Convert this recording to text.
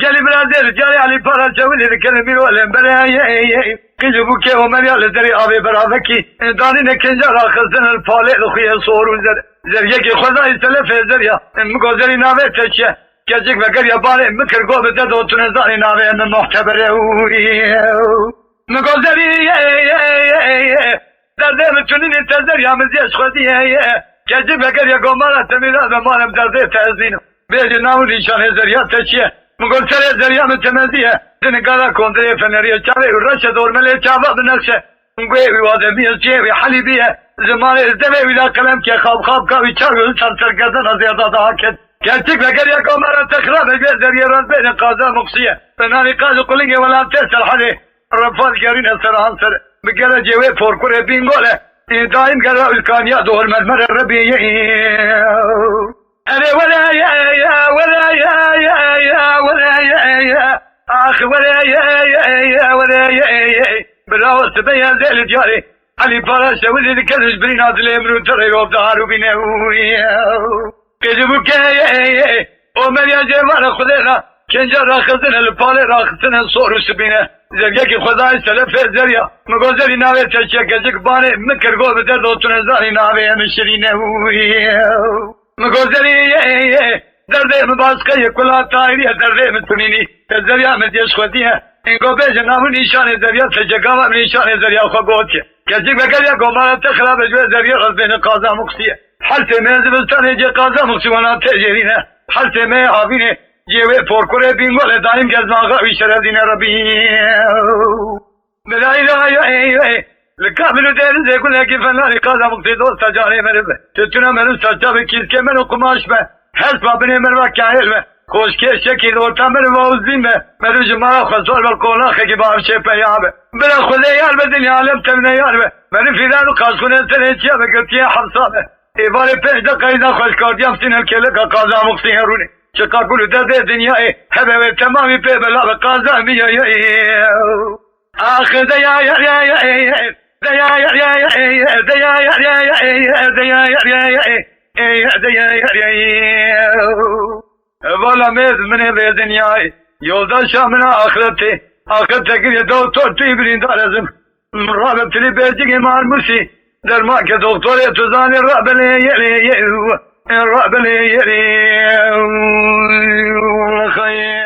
جالي برادر جالي علي بارا جولي الكلمي ولم براي كجبو كي ومريال دري ابي برافكي داني نكنجر اخذن الفالي لخي صور زريكي خداي سلف زريا مغزري نافه تچه كجك وگر يبالي مكر گو بده دو تنزاني نافه من محتبر مغزري درده متونين تزر يا مزيش خدي كجك وگر يگومالا تميرا بمالم درده تزين بيجي ناو نشان زريا تچه مقول سري زريا متمزيه دنقالا كوندري فنريه چاوي ورشه دورملي چاوا بنقشه نقوي وادمي جيبي حليبيه زمان ازدمي ولا قلم كي خاب كاوي چاوي سرسر كذن زيادة داكت كاتك لقر يا قمرة تخرب زريا رد بين قازا مقصيه فناني قازو قلنجي ولا تسر حلي رفال قرين سرهان سر بقرا جيوي فوركوري بينقوله دايم قرا الكانيا دور مرمر الربيع أنا ولا يا أخ ولا براوس بيا زي الجاري علي فراش ولي الكلش برين هذا من ترى يوم دارو بينه كذبك ومن يا جماعة خذنا كنجر راخذنا البالي راخذنا صور سبينه زريك خداي سلف زريا مغزري ناوي تشك كذك باني مكر قول بدر وتنزاني ناوي مشرينه مغزري درده مباسكه يكلا تايري درده متنيني تزريا مديش خديها انگو بیش نامو نشان زریا تجگاوا نشان زریا خگوتیه کسی بگریا گمان تخراب جو زریا غزبین قازا مقصیه حالت منزبستان جه قازا مقصیوانا تجرینه حالت من آبینه جیوه پرکوره بینگول دایم گزماغا ویشردین ربی بلای لای لکابلو دینزه کنه که فنانی قازا مقصی دوستا جانه مربه تتونه منو سجا بکیز که منو قماش به حس بابنه مروا کهل به خوشکه شکل ورتا من موزیم مرو جماعه خسار بالقولاخه که باب چه پیابه بلا خدا یار به دنیا عالم تمنه یار به من فیرانو قاسخونه سنه چیه بگرتیه حمسابه ایوار 5 دقیقه خوش کردیم سین الکله که قازا مقصی هرونه چکا کلو درده دنیای هبه و تمامی پی بلا به قازا میایی آخ دیا والا مید منه به دنیای یولدا شامنا آخرته آخرته که دکتر توی بریندار ازم رابط تلی بیجی مارموسی در ما که دکتر توزانی رابلی یلی رابلی یلی خیر